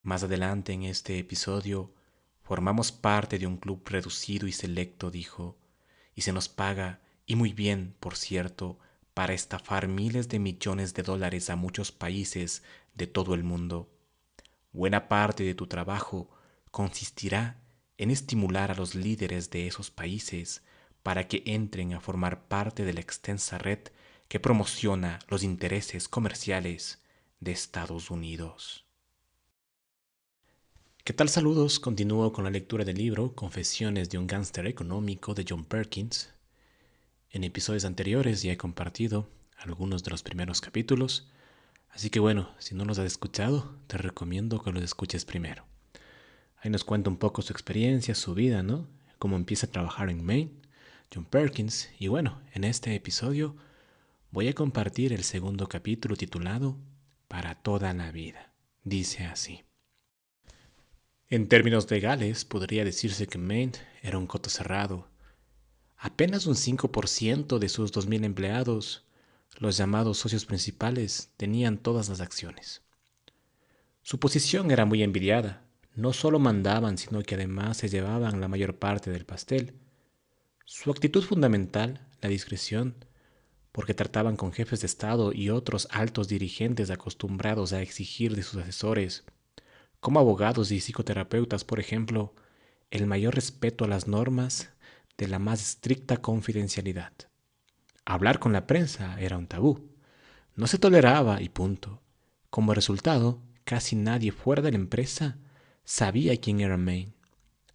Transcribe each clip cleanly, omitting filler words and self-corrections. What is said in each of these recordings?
Más adelante en este episodio, formamos parte de un club reducido y selecto, dijo, y se nos paga, y muy bien, por cierto, para estafar miles de millones de dólares a muchos países de todo el mundo. Buena parte de tu trabajo consistirá en estimular a los líderes de esos países para que entren a formar parte de la extensa red que promociona los intereses comerciales de Estados Unidos. ¿Qué tal? Saludos. Continúo con la lectura del libro Confesiones de un gángster económico de John Perkins. En episodios anteriores ya he compartido algunos de los primeros capítulos, así que bueno, si no los has escuchado, te recomiendo que los escuches primero. Ahí nos cuenta un poco su experiencia, su vida, ¿no? Cómo empieza a trabajar en Maine, John Perkins. Y bueno, en este episodio voy a compartir el segundo capítulo titulado Para toda la vida. Dice así. En términos legales, podría decirse que Maine era un coto cerrado. Apenas un 5% de sus 2.000 empleados, los llamados socios principales, tenían todas las acciones. Su posición era muy envidiada. No solo mandaban, sino que además se llevaban la mayor parte del pastel. Su actitud fundamental, la discreción, porque trataban con jefes de Estado y otros altos dirigentes acostumbrados a exigir de sus asesores, como abogados y psicoterapeutas, por ejemplo, el mayor respeto a las normas de la más estricta confidencialidad. Hablar con la prensa era un tabú. No se toleraba y punto. Como resultado, casi nadie fuera de la empresa sabía quién era Maine,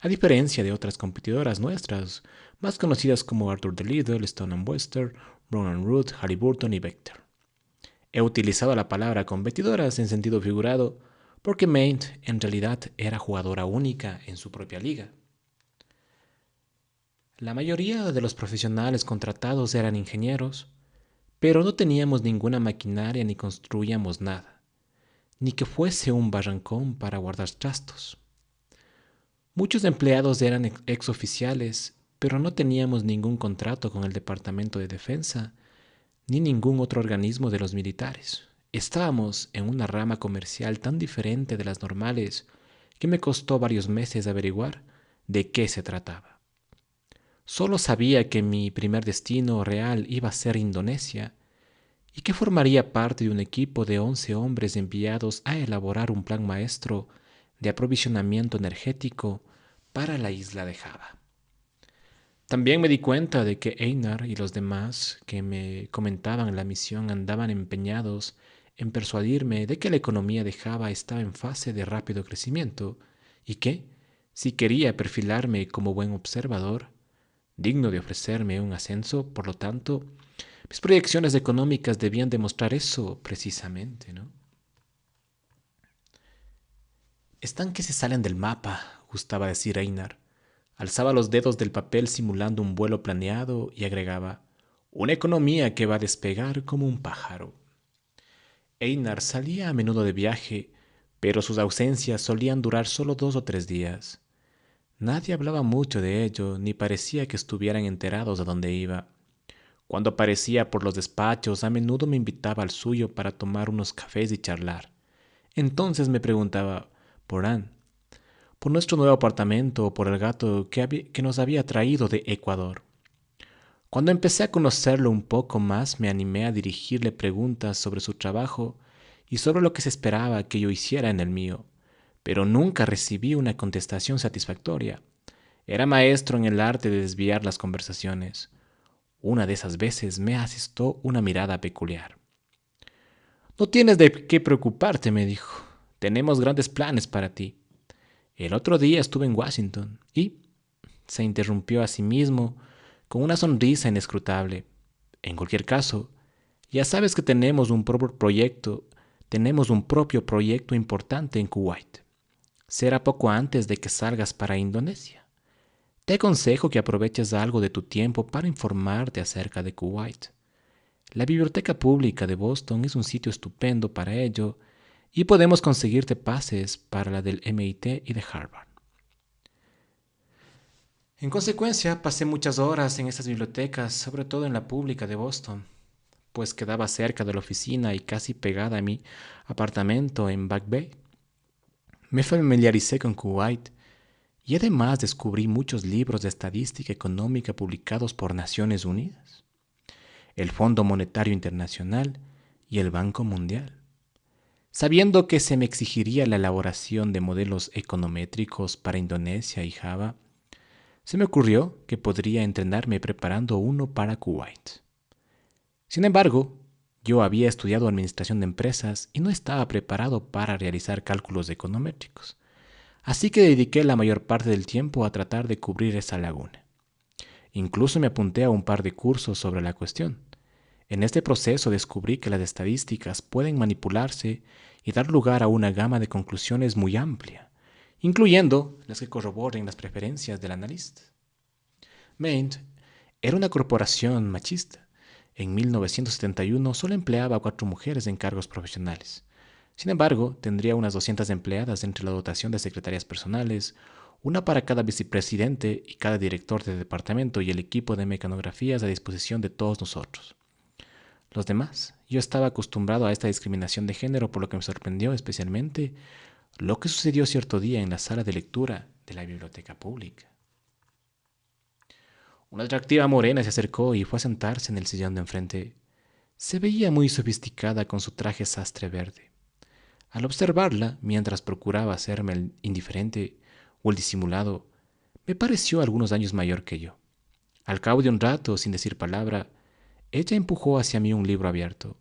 a diferencia de otras competidoras nuestras, más conocidas como Arthur D. Lidl, Stone Webster, Brown Root, Halliburton y Vector. He utilizado la palabra competidoras en sentido figurado porque Maine en realidad era jugadora única en su propia liga. La mayoría de los profesionales contratados eran ingenieros, pero no teníamos ninguna maquinaria ni construíamos nada, ni que fuese un barrancón para guardar trastos. Muchos empleados eran exoficiales, pero no teníamos ningún contrato con el Departamento de Defensa ni ningún otro organismo de los militares. Estábamos en una rama comercial tan diferente de las normales que me costó varios meses averiguar de qué se trataba. Solo sabía que mi primer destino real iba a ser Indonesia y que formaría parte de un equipo de 11 hombres enviados a elaborar un plan maestro de aprovisionamiento energético para la isla de Java. También me di cuenta de que Einar y los demás que me comentaban la misión andaban empeñados en persuadirme de que la economía de Java estaba en fase de rápido crecimiento y que, si quería perfilarme como buen observador, digno de ofrecerme un ascenso, por lo tanto, mis proyecciones económicas debían demostrar eso precisamente, ¿no? Están que se salen del mapa, gustaba decir Einar. Alzaba los dedos del papel simulando un vuelo planeado y agregaba, una economía que va a despegar como un pájaro. Einar salía a menudo de viaje, pero sus ausencias solían durar solo 2 o 3 días. Nadie hablaba mucho de ello, ni parecía que estuvieran enterados de dónde iba. Cuando aparecía por los despachos, a menudo me invitaba al suyo para tomar unos cafés y charlar. Entonces me preguntaba, Porán, por nuestro nuevo apartamento o por el gato que nos había traído de Ecuador. Cuando empecé a conocerlo un poco más, me animé a dirigirle preguntas sobre su trabajo y sobre lo que se esperaba que yo hiciera en el mío, pero nunca recibí una contestación satisfactoria. Era maestro en el arte de desviar las conversaciones. Una de esas veces me asestó una mirada peculiar. No tienes de qué preocuparte, me dijo. Tenemos grandes planes para ti. El otro día estuve en Washington y se interrumpió a sí mismo con una sonrisa inescrutable. En cualquier caso, ya sabes que tenemos un propio proyecto importante en Kuwait. Será poco antes de que salgas para Indonesia. Te aconsejo que aproveches algo de tu tiempo para informarte acerca de Kuwait. La Biblioteca Pública de Boston es un sitio estupendo para ello y podemos conseguirte pases para la del MIT y de Harvard. En consecuencia, pasé muchas horas en estas bibliotecas, sobre todo en la pública de Boston, pues quedaba cerca de la oficina y casi pegada a mi apartamento en Back Bay. Me familiaricé con Kuwait y además descubrí muchos libros de estadística económica publicados por Naciones Unidas, el Fondo Monetario Internacional y el Banco Mundial. Sabiendo que se me exigiría la elaboración de modelos econométricos para Indonesia y Java, se me ocurrió que podría entrenarme preparando uno para Kuwait. Sin embargo, yo había estudiado administración de empresas y no estaba preparado para realizar cálculos econométricos, así que dediqué la mayor parte del tiempo a tratar de cubrir esa laguna. Incluso me apunté a un par de cursos sobre la cuestión. En este proceso descubrí que las estadísticas pueden manipularse y dar lugar a una gama de conclusiones muy amplia, incluyendo las que corroboren las preferencias del analista. Maint era una corporación machista. En 1971 solo empleaba a 4 mujeres en cargos profesionales. Sin embargo, tendría unas 200 empleadas entre la dotación de secretarias personales, una para cada vicepresidente y cada director de departamento y el equipo de mecanografías a disposición de todos nosotros. Los demás, yo estaba acostumbrado a esta discriminación de género, por lo que me sorprendió especialmente lo que sucedió cierto día en la sala de lectura de la biblioteca pública. Una atractiva morena se acercó y fue a sentarse en el sillón de enfrente. Se veía muy sofisticada con su traje sastre verde. Al observarla, mientras procuraba hacerme el indiferente o el disimulado, me pareció algunos años mayor que yo. Al cabo de un rato, sin decir palabra, ella empujó hacia mí un libro abierto.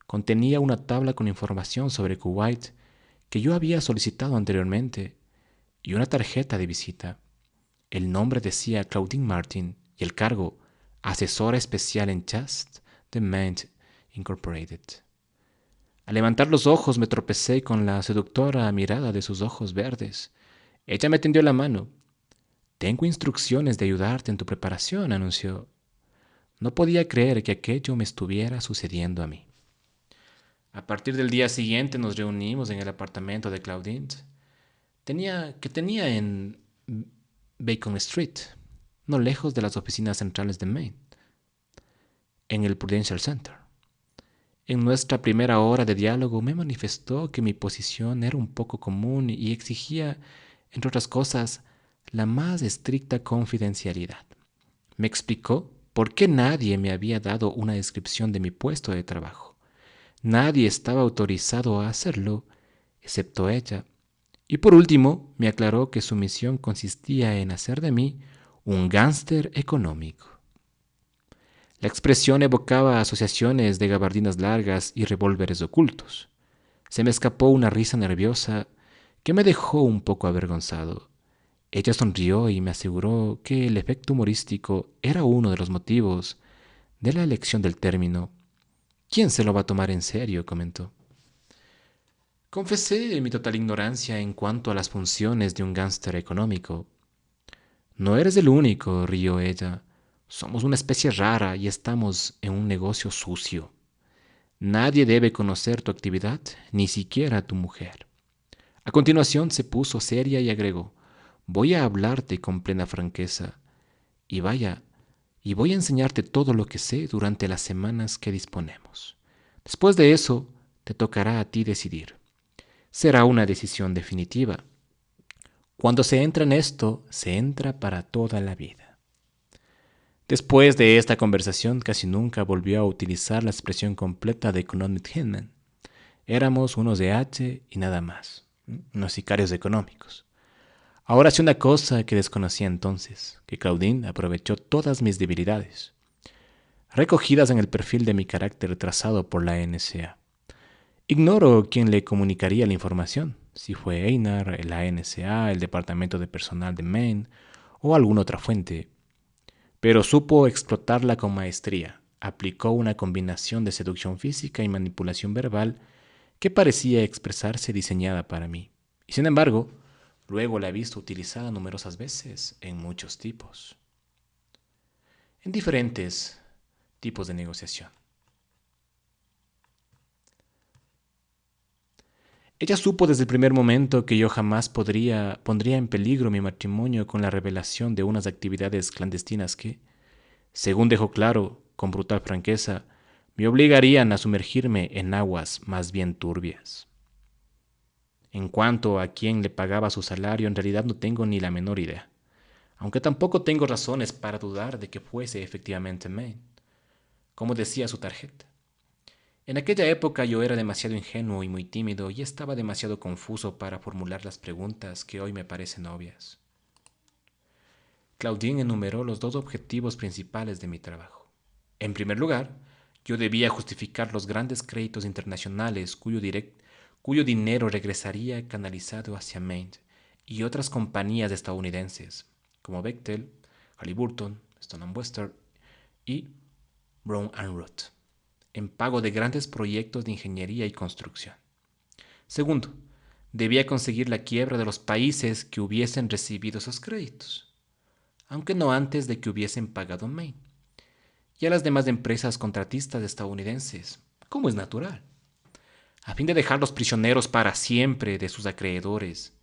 Contenía una tabla con información sobre Kuwait que yo había solicitado anteriormente y una tarjeta de visita. El nombre decía Claudine Martin y el cargo, asesora especial en Just the Mint Incorporated. Al levantar los ojos me tropecé con la seductora mirada de sus ojos verdes. Ella me tendió la mano. Tengo instrucciones de ayudarte en tu preparación, anunció. No podía creer que aquello me estuviera sucediendo a mí. A partir del día siguiente nos reunimos en el apartamento de Claudine, que tenía en Bacon Street, no lejos de las oficinas centrales de Maine, en el Prudential Center. En nuestra primera hora de diálogo me manifestó que mi posición era un poco común y exigía, entre otras cosas, la más estricta confidencialidad. Me explicó por qué nadie me había dado una descripción de mi puesto de trabajo. Nadie estaba autorizado a hacerlo, excepto ella. Y por último, me aclaró que su misión consistía en hacer de mí un gángster económico. La expresión evocaba asociaciones de gabardinas largas y revólveres ocultos. Se me escapó una risa nerviosa que me dejó un poco avergonzado. Ella sonrió y me aseguró que el efecto humorístico era uno de los motivos de la elección del término. ¿Quién se lo va a tomar en serio?, comentó. Confesé mi total ignorancia en cuanto a las funciones de un gángster económico. No eres el único, rió ella. Somos una especie rara y estamos en un negocio sucio. Nadie debe conocer tu actividad, ni siquiera tu mujer. A continuación se puso seria y agregó, voy a hablarte con plena franqueza. Y vaya, y voy a enseñarte todo lo que sé durante las semanas que disponemos. Después de eso, te tocará a ti decidir. Será una decisión definitiva. Cuando se entra en esto, se entra para toda la vida. Después de esta conversación, casi nunca volvió a utilizar la expresión completa de economic hitman. Éramos unos de H y nada más, unos sicarios económicos. Ahora sé una cosa que desconocía entonces, que Claudine aprovechó todas mis debilidades, recogidas en el perfil de mi carácter trazado por la NSA. Ignoro quién le comunicaría la información, si fue Einar, la NSA, el Departamento de Personal de Maine o alguna otra fuente, pero supo explotarla con maestría. Aplicó una combinación de seducción física y manipulación verbal que parecía expresarse diseñada para mí. Y sin embargo, luego la he visto utilizada numerosas veces en muchos tipos, en diferentes tipos de negociación. Ella supo desde el primer momento que yo jamás pondría en peligro mi matrimonio con la revelación de unas actividades clandestinas que, según dejó claro con brutal franqueza, me obligarían a sumergirme en aguas más bien turbias. En cuanto a quién le pagaba su salario, en realidad no tengo ni la menor idea, aunque tampoco tengo razones para dudar de que fuese efectivamente Maine, como decía su tarjeta. En aquella época yo era demasiado ingenuo y muy tímido y estaba demasiado confuso para formular las preguntas que hoy me parecen obvias. Claudine enumeró los dos objetivos principales de mi trabajo. En primer lugar, yo debía justificar los grandes créditos internacionales cuyo dinero regresaría canalizado hacia Maine y otras compañías estadounidenses, como Bechtel, Halliburton, Stone Western y Brown Root, en pago de grandes proyectos de ingeniería y construcción. Segundo, debía conseguir la quiebra de los países que hubiesen recibido esos créditos, aunque no antes de que hubiesen pagado Maine, y a las demás empresas contratistas estadounidenses, como es natural, a fin de dejarlos prisioneros para siempre de sus acreedores,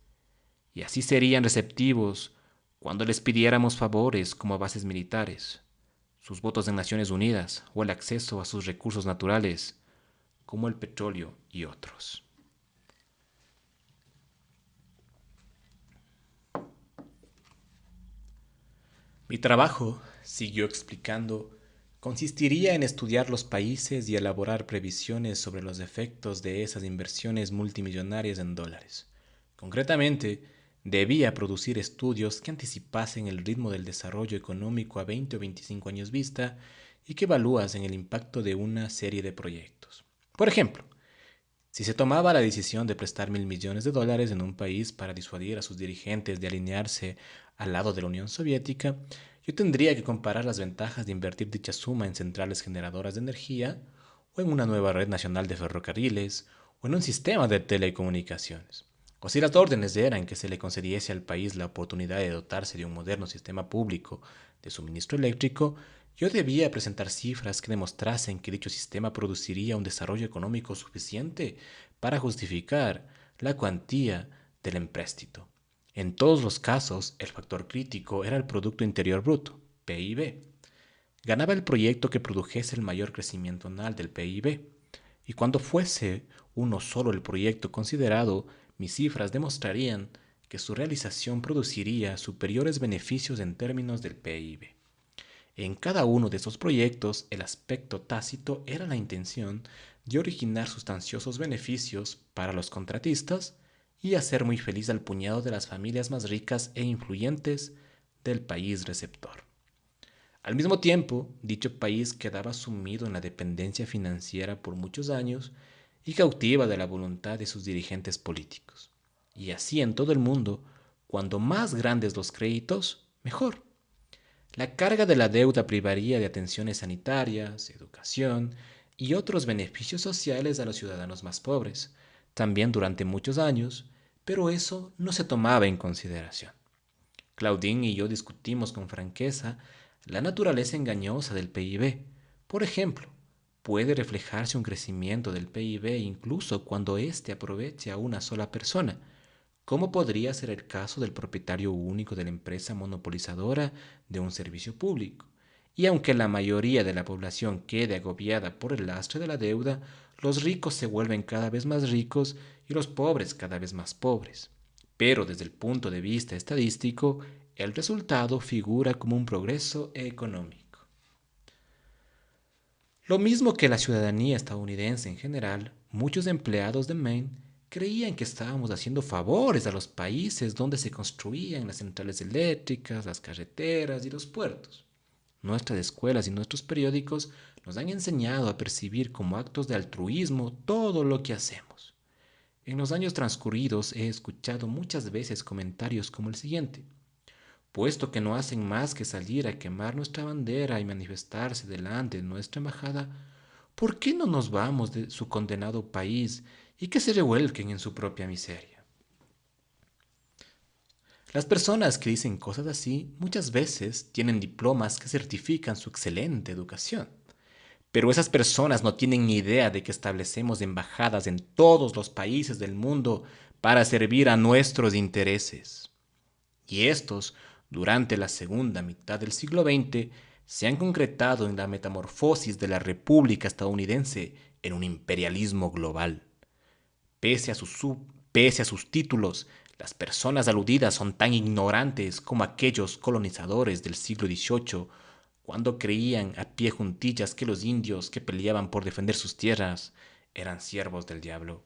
y así serían receptivos cuando les pidiéramos favores como bases militares, sus votos en Naciones Unidas o el acceso a sus recursos naturales, como el petróleo y otros. Mi trabajo, siguió explicando, consistiría en estudiar los países y elaborar previsiones sobre los efectos de esas inversiones multimillonarias en dólares. Concretamente, debía producir estudios que anticipasen el ritmo del desarrollo económico a 20 o 25 años vista y que evaluasen el impacto de una serie de proyectos. Por ejemplo, si se tomaba la decisión de prestar $1.000 millones en un país para disuadir a sus dirigentes de alinearse al lado de la Unión Soviética, yo tendría que comparar las ventajas de invertir dicha suma en centrales generadoras de energía, o en una nueva red nacional de ferrocarriles, o en un sistema de telecomunicaciones. O si las órdenes eran que se le concediese al país la oportunidad de dotarse de un moderno sistema público de suministro eléctrico, yo debía presentar cifras que demostrasen que dicho sistema produciría un desarrollo económico suficiente para justificar la cuantía del empréstito. En todos los casos, el factor crítico era el Producto Interior Bruto, PIB. Ganaba el proyecto que produjese el mayor crecimiento anual del PIB. Y cuando fuese uno solo el proyecto considerado, mis cifras demostrarían que su realización produciría superiores beneficios en términos del PIB. En cada uno de estos proyectos, el aspecto tácito era la intención de originar sustanciosos beneficios para los contratistas y hacer muy feliz al puñado de las familias más ricas e influyentes del país receptor. Al mismo tiempo, dicho país quedaba sumido en la dependencia financiera por muchos años y cautiva de la voluntad de sus dirigentes políticos. Y así en todo el mundo, cuando más grandes los créditos, mejor. La carga de la deuda privaría de atenciones sanitarias, educación y otros beneficios sociales a los ciudadanos más pobres, también durante muchos años, pero eso no se tomaba en consideración. Claudine y yo discutimos con franqueza la naturaleza engañosa del PIB. Por ejemplo, puede reflejarse un crecimiento del PIB incluso cuando éste aproveche a una sola persona, como podría ser el caso del propietario único de la empresa monopolizadora de un servicio público. Y aunque la mayoría de la población quede agobiada por el lastre de la deuda, los ricos se vuelven cada vez más ricos y los pobres cada vez más pobres. Pero desde el punto de vista estadístico, el resultado figura como un progreso económico. Lo mismo que la ciudadanía estadounidense en general, muchos empleados de Maine creían que estábamos haciendo favores a los países donde se construían las centrales eléctricas, las carreteras y los puertos. Nuestras escuelas y nuestros periódicos nos han enseñado a percibir como actos de altruismo todo lo que hacemos. En los años transcurridos he escuchado muchas veces comentarios como el siguiente: puesto que no hacen más que salir a quemar nuestra bandera y manifestarse delante de nuestra embajada, ¿por qué no nos vamos de su condenado país y que se revuelquen en su propia miseria? Las personas que dicen cosas así muchas veces tienen diplomas que certifican su excelente educación. Pero esas personas no tienen ni idea de que establecemos embajadas en todos los países del mundo para servir a nuestros intereses. Y estos, durante la segunda mitad del siglo XX, se han concretado en la metamorfosis de la República estadounidense en un imperialismo global. Pese a su Pese a sus títulos, las personas aludidas son tan ignorantes como aquellos colonizadores del siglo XVIII, cuando creían a pie juntillas que los indios que peleaban por defender sus tierras eran siervos del diablo.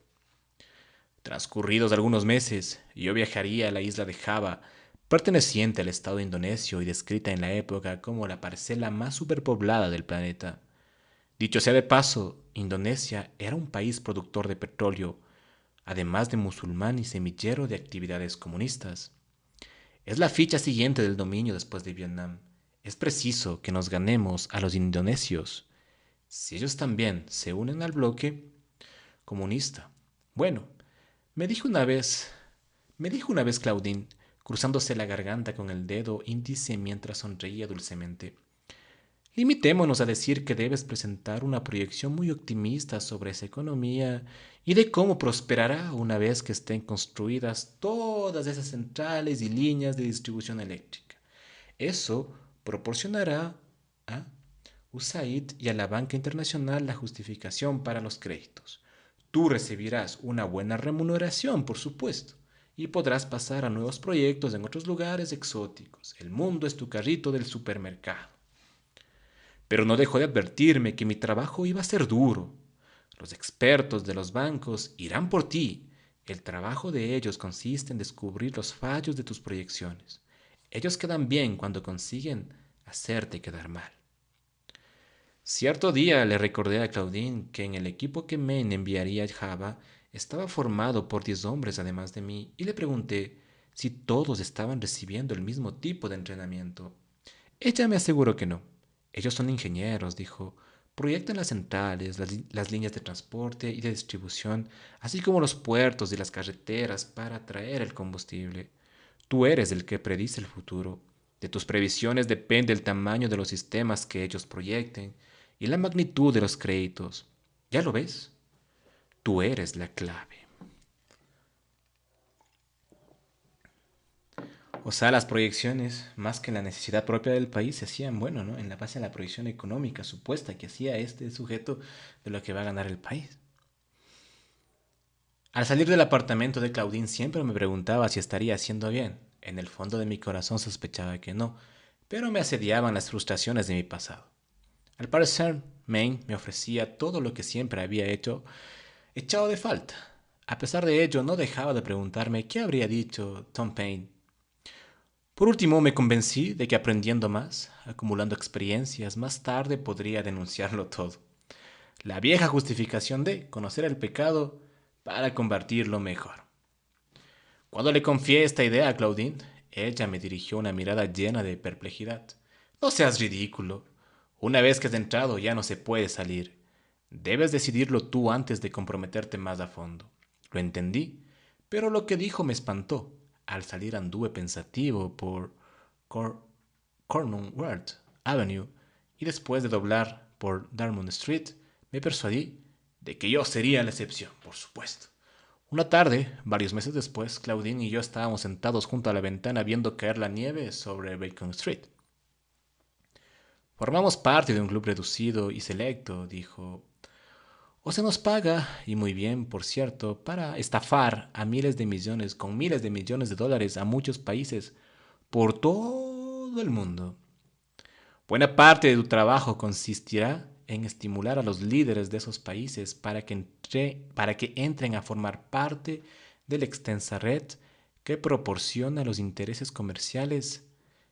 Transcurridos algunos meses, yo viajaría a la isla de Java, perteneciente al Estado indonesio y descrita en la época como la parcela más superpoblada del planeta. Dicho sea de paso, Indonesia era un país productor de petróleo, además de musulmán y semillero de actividades comunistas. Es la ficha siguiente del dominio después de Vietnam. Es preciso que nos ganemos a los indonesios. Si ellos también se unen al bloque comunista. Bueno, me dijo una vez, me dijo una vez Claudine, cruzándose la garganta con el dedo índice mientras sonreía dulcemente. Limitémonos a decir que debes presentar una proyección muy optimista sobre esa economía y de cómo prosperará una vez que estén construidas todas esas centrales y líneas de distribución eléctrica. Eso proporcionará a USAID y a la banca internacional la justificación para los créditos. Tú recibirás una buena remuneración, por supuesto, y podrás pasar a nuevos proyectos en otros lugares exóticos. El mundo es tu carrito del supermercado. Pero no dejó de advertirme que mi trabajo iba a ser duro. Los expertos de los bancos irán por ti. El trabajo de ellos consiste en descubrir los fallos de tus proyecciones. Ellos quedan bien cuando consiguen hacerte quedar mal. Cierto día le recordé a Claudine que en el equipo que Maine enviaría a Java estaba formado por 10 hombres además de mí y le pregunté si todos estaban recibiendo el mismo tipo de entrenamiento. Ella me aseguró que no. Ellos son ingenieros, dijo. Proyectan las centrales, las líneas de transporte y de distribución, así como los puertos y las carreteras para traer el combustible. Tú eres el que predice el futuro. De tus previsiones depende el tamaño de los sistemas que ellos proyecten y la magnitud de los créditos. ¿Ya lo ves? Tú eres la clave. O sea, las proyecciones, más que la necesidad propia del país, se hacían, bueno, ¿no? En la base de la proyección económica supuesta que hacía este sujeto de lo que va a ganar el país. Al salir del apartamento de Claudine siempre me preguntaba si estaría haciendo bien. En el fondo de mi corazón sospechaba que no, pero me asediaban las frustraciones de mi pasado. Al parecer, Maine me ofrecía todo lo que siempre había echado de falta. A pesar de ello, no dejaba de preguntarme qué habría dicho Tom Paine. Por último, me convencí de que aprendiendo más, acumulando experiencias, más tarde podría denunciarlo todo. La vieja justificación de conocer el pecado para convertirlo mejor. Cuando le confié esta idea a Claudine, ella me dirigió una mirada llena de perplejidad. No seas ridículo. Una vez que has entrado ya no se puede salir. Debes decidirlo tú antes de comprometerte más a fondo. Lo entendí, pero lo que dijo me espantó. Al salir anduve pensativo por Cor Cornwall Avenue y después de doblar por Dartmouth Street, me persuadí de que yo sería la excepción, por supuesto. Una tarde, varios meses después, Claudine y yo estábamos sentados junto a la ventana viendo caer la nieve sobre Bacon Street. Formamos parte de un club reducido y selecto, dijo. O se nos paga, y muy bien, por cierto, para estafar a miles de millones, con miles de millones de dólares a muchos países por todo el mundo. Buena parte de tu trabajo consistirá en estimular a los líderes de esos países para que entren a formar parte de la extensa red que proporciona los intereses comerciales,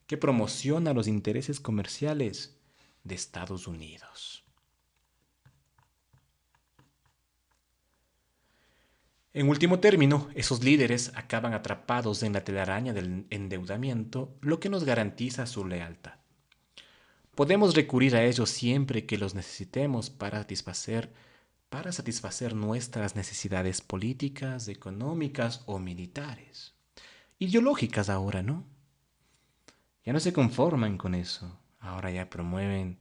que promociona los intereses comerciales de Estados Unidos. En último término, esos líderes acaban atrapados en la telaraña del endeudamiento, lo que nos garantiza su lealtad. Podemos recurrir a ellos siempre que los necesitemos para satisfacer nuestras necesidades políticas, económicas o militares. Ideológicas ahora, ¿no? Ya no se conforman con eso. Ahora ya promueven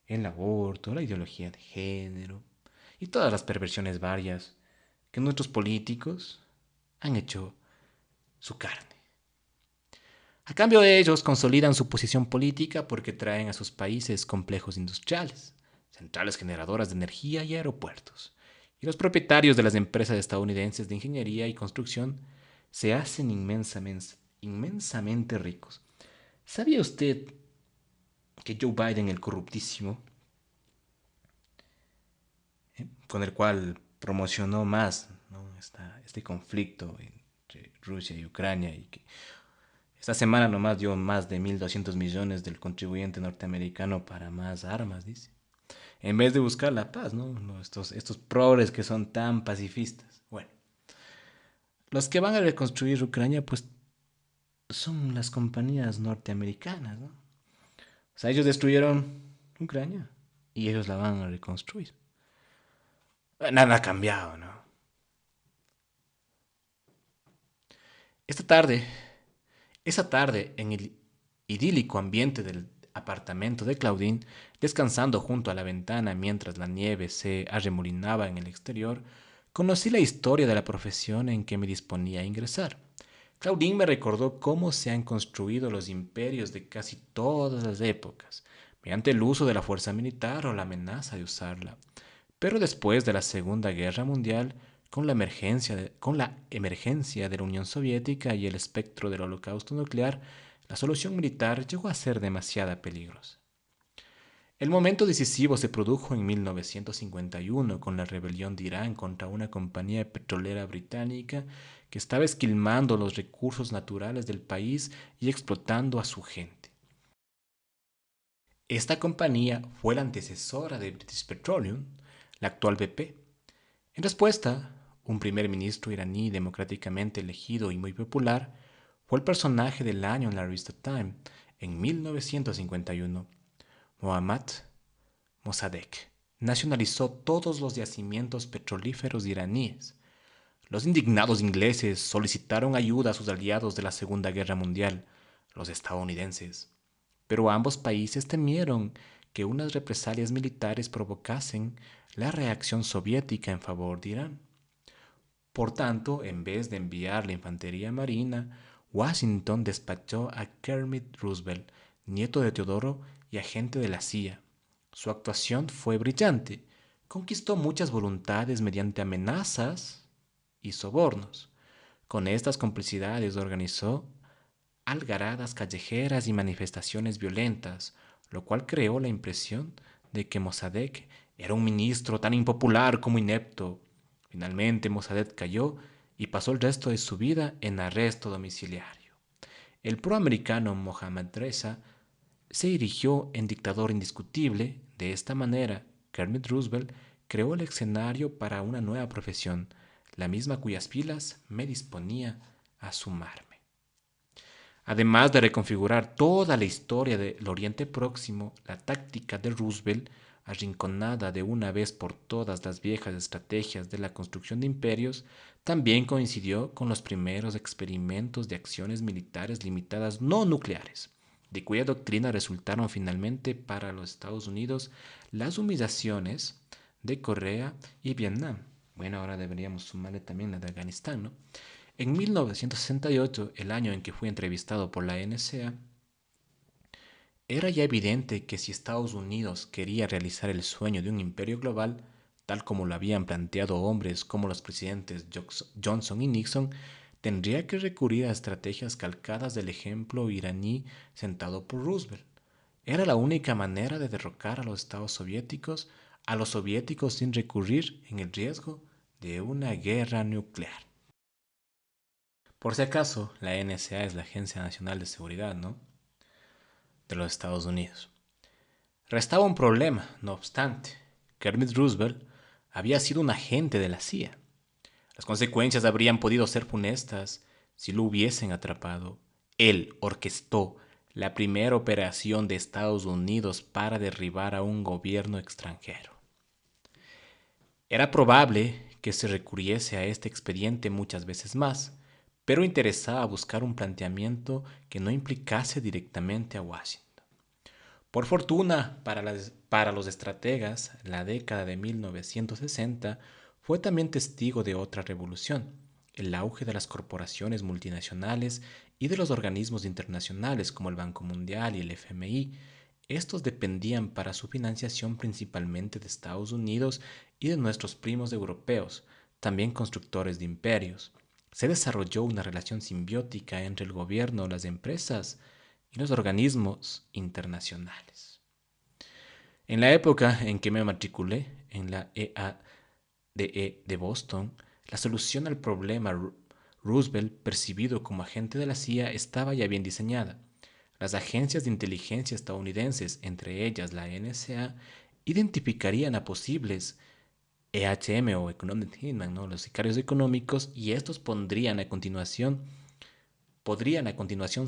el aborto, la ideología de género y todas las perversiones varias que nuestros políticos han hecho su carne. A cambio de ellos consolidan su posición política porque traen a sus países complejos industriales, centrales generadoras de energía y aeropuertos. y los propietarios de las empresas estadounidenses de ingeniería y construcción se hacen inmensamente ricos. ¿Sabía usted que Joe Biden, el corruptísimo, con el cual promocionó más, ¿no?, este conflicto entre Rusia y Ucrania, y que esta semana nomás dio más de 1.200 millones del contribuyente norteamericano para más armas, dice? En vez de buscar la paz, ¿no? No, estos progres que son tan pacifistas. Bueno, los que van a reconstruir Ucrania, pues son las compañías norteamericanas, ¿no? O sea, ellos destruyeron Ucrania y ellos la van a reconstruir. Nada ha cambiado, ¿no? Esta tarde, esa tarde, en el idílico ambiente del apartamento de Claudine, descansando junto a la ventana mientras la nieve se arremolinaba en el exterior, conocí la historia de la profesión en que me disponía a ingresar. Claudine me recordó cómo se han construido los imperios de casi todas las épocas, mediante el uso de la fuerza militar o la amenaza de usarla. Pero después de la Segunda Guerra Mundial, con la emergencia de la Unión Soviética y el espectro del holocausto nuclear, la solución militar llegó a ser demasiado peligrosa. El momento decisivo se produjo en 1951 con la rebelión de Irán contra una compañía petrolera británica que estaba esquilmando los recursos naturales del país y explotando a su gente. Esta compañía fue la antecesora de British Petroleum, la actual BP. En respuesta, un primer ministro iraní democráticamente elegido y muy popular fue el personaje del año en la revista Time en 1951. Mohammad Mossadegh nacionalizó todos los yacimientos petrolíferos iraníes. Los indignados ingleses solicitaron ayuda a sus aliados de la Segunda Guerra Mundial, los estadounidenses, pero ambos países temieron que unas represalias militares provocasen la reacción soviética en favor de Irán. Por tanto, en vez de enviar la infantería marina, Washington despachó a Kermit Roosevelt, nieto de Teodoro y agente de la CIA. Su actuación fue brillante. Conquistó muchas voluntades mediante amenazas y sobornos. Con estas complicidades organizó algaradas callejeras y manifestaciones violentas, lo cual creó la impresión de que Mossadegh era un ministro tan impopular como inepto. Finalmente Mossadegh cayó y pasó el resto de su vida en arresto domiciliario. El proamericano Mohammad Reza se erigió en dictador indiscutible. De esta manera, Kermit Roosevelt creó el escenario para una nueva profesión, la misma cuyas filas me disponía a sumarme. Además de reconfigurar toda la historia del Oriente Próximo, la táctica de Roosevelt, arrinconada de una vez por todas las viejas estrategias de la construcción de imperios, también coincidió con los primeros experimentos de acciones militares limitadas no nucleares, de cuya doctrina resultaron finalmente para los Estados Unidos las humillaciones de Corea y Vietnam. Bueno, ahora deberíamos sumarle también la de Afganistán, ¿no? En 1968, el año en que fui entrevistado por la NSA, era ya evidente que si Estados Unidos quería realizar el sueño de un imperio global, tal como lo habían planteado hombres como los presidentes Johnson y Nixon, tendría que recurrir a estrategias calcadas del ejemplo iraní sentado por Roosevelt. Era la única manera de derrocar a los soviéticos sin recurrir en el riesgo de una guerra nuclear. Por si acaso, la NSA es la Agencia Nacional de Seguridad, ¿no?, de los Estados Unidos. Restaba un problema, no obstante. Kermit Roosevelt había sido un agente de la CIA. Las consecuencias habrían podido ser funestas si lo hubiesen atrapado. Él orquestó la primera operación de Estados Unidos para derribar a un gobierno extranjero. Era probable que se recurriese a este expediente muchas veces más, pero interesaba buscar un planteamiento que no implicase directamente a Washington. Por fortuna para los estrategas, la década de 1960 fue también testigo de otra revolución, el auge de las corporaciones multinacionales y de los organismos internacionales como el Banco Mundial y el FMI. Estos dependían para su financiación principalmente de Estados Unidos y de nuestros primos europeos, también constructores de imperios. Se desarrolló una relación simbiótica entre el gobierno, las empresas y los organismos internacionales. En la época en que me matriculé en la EADE de Boston, la solución al problema Roosevelt, percibido como agente de la CIA, estaba ya bien diseñada. Las agencias de inteligencia estadounidenses, entre ellas la NSA, identificarían a posibles EHM o Economic Hitman, ¿no? Los sicarios económicos, y estos podrían a continuación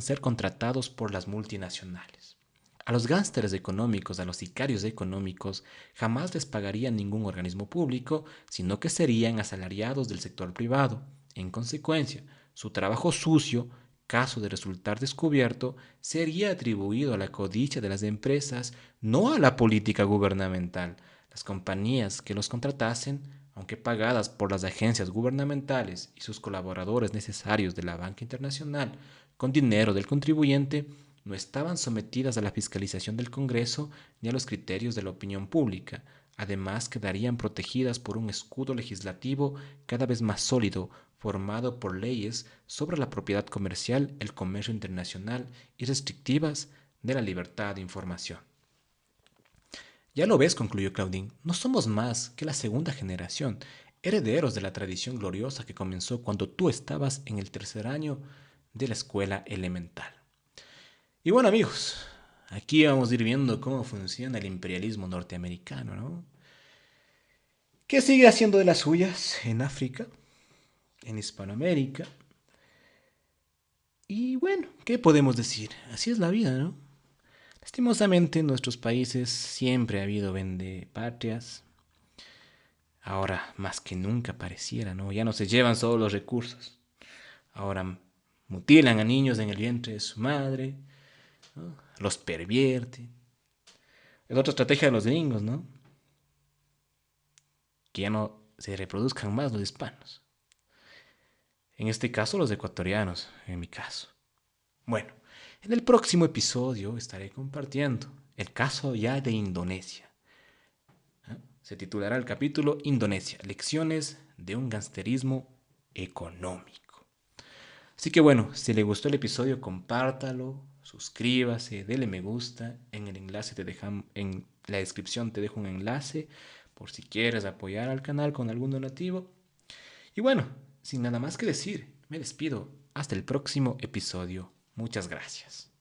ser contratados por las multinacionales. A los gánsteres económicos, a los sicarios económicos, jamás les pagarían ningún organismo público, sino que serían asalariados del sector privado. En consecuencia, su trabajo sucio, caso de resultar descubierto, sería atribuido a la codicia de las empresas, no a la política gubernamental. Las compañías que los contratasen, aunque pagadas por las agencias gubernamentales y sus colaboradores necesarios de la banca internacional, con dinero del contribuyente, no estaban sometidas a la fiscalización del Congreso ni a los criterios de la opinión pública. Además, quedarían protegidas por un escudo legislativo cada vez más sólido, formado por leyes sobre la propiedad comercial, el comercio internacional y restrictivas de la libertad de información. Ya lo ves, concluyó Claudine, no somos más que la segunda generación, herederos de la tradición gloriosa que comenzó cuando tú estabas en el tercer año de la escuela elemental. Y bueno, amigos, aquí vamos a ir viendo cómo funciona el imperialismo norteamericano, ¿no? Que sigue haciendo de las suyas en África, en Hispanoamérica. Y bueno, ¿qué podemos decir? Así es la vida, ¿no? Lastimosamente en nuestros países siempre ha habido vendepatrias. Ahora más que nunca pareciera, ¿no? Ya no se llevan solo los recursos. Ahora mutilan a niños en el vientre de su madre, ¿no? Los pervierten. Es otra estrategia de los gringos, ¿no? Que ya no se reproduzcan más los hispanos. En este caso, los ecuatorianos, en mi caso. Bueno, en el próximo episodio estaré compartiendo el caso ya de Indonesia. Se titulará el capítulo Indonesia, lecciones de un gangsterismo económico. Así que bueno, si le gustó el episodio, compártalo, suscríbase, dele me gusta. En el enlace en la descripción te dejo un enlace por si quieres apoyar al canal con algún donativo. Y bueno, sin nada más que decir, me despido. Hasta el próximo episodio. Muchas gracias.